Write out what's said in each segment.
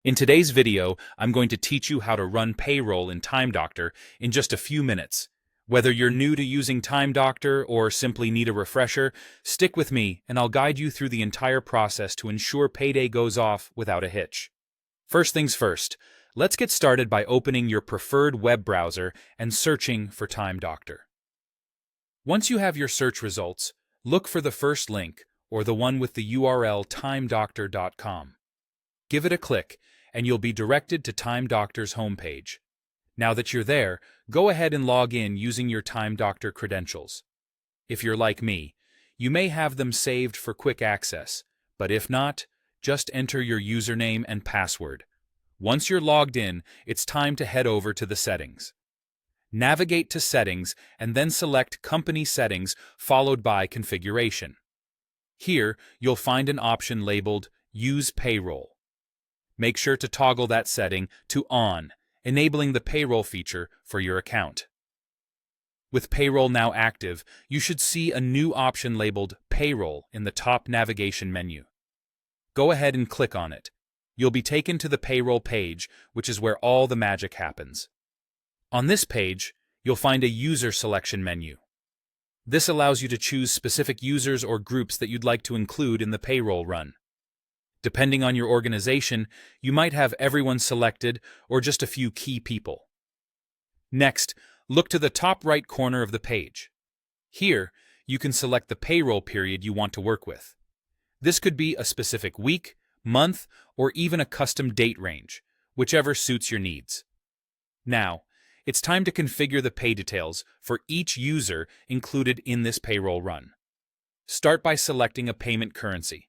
In today's video, I'm going to teach you how to run payroll in TimeDoctor in just a few minutes. Whether you're new to using TimeDoctor or simply need a refresher, stick with me and I'll guide you through the entire process to ensure payday goes off without a hitch. First things first, let's get started by opening your preferred web browser and searching for TimeDoctor. Once you have your search results, look for the first link or the one with the URL timedoctor.com. Give it a click, and you'll be directed to TimeDoctor's homepage. Now that you're there, go ahead and log in using your TimeDoctor credentials. If you're like me, you may have them saved for quick access, but if not, just enter your username and password. Once you're logged in, it's time to head over to the settings. Navigate to Settings and then select Company Settings followed by Configuration. Here, you'll find an option labeled Use Payroll. Make sure to toggle that setting to On, enabling the payroll feature for your account. With Payroll now active, you should see a new option labeled Payroll in the top navigation menu. Go ahead and click on it. You'll be taken to the Payroll page, which is where all the magic happens. On this page, you'll find a User Selection menu. This allows you to choose specific users or groups that you'd like to include in the payroll run. Depending on your organization, you might have everyone selected or just a few key people. Next, look to the top right corner of the page. Here, you can select the payroll period you want to work with. This could be a specific week, month, or even a custom date range, whichever suits your needs. Now, it's time to configure the pay details for each user included in this payroll run. Start by selecting a payment currency.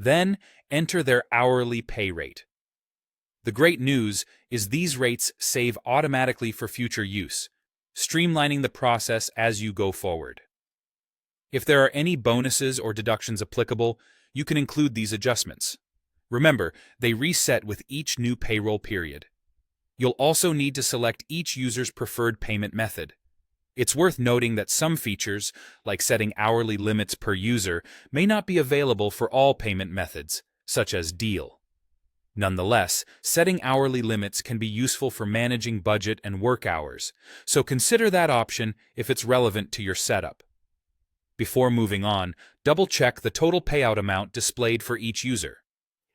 Then, enter their hourly pay rate. The great news is these rates save automatically for future use, streamlining the process as you go forward. If there are any bonuses or deductions applicable, you can include these adjustments. Remember, they reset with each new payroll period. You'll also need to select each user's preferred payment method. It's worth noting that some features, like setting hourly limits per user, may not be available for all payment methods, such as Deal. Nonetheless, setting hourly limits can be useful for managing budget and work hours, so consider that option if it's relevant to your setup. Before moving on, double-check the total payout amount displayed for each user.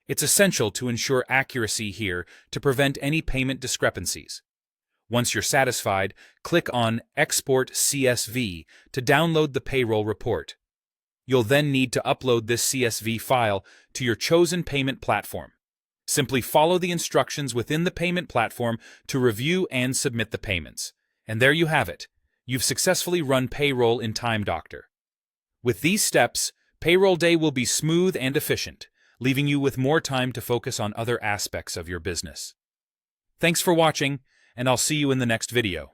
It's essential to ensure accuracy here to prevent any payment discrepancies. Once you're satisfied, click on Export CSV to download the payroll report. You'll then need to upload this CSV file to your chosen payment platform. Simply follow the instructions within the payment platform to review and submit the payments. And there you have it. You've successfully run payroll in TimeDoctor. With these steps, payroll day will be smooth and efficient, leaving you with more time to focus on other aspects of your business. Thanks for watching, and I'll see you in the next video.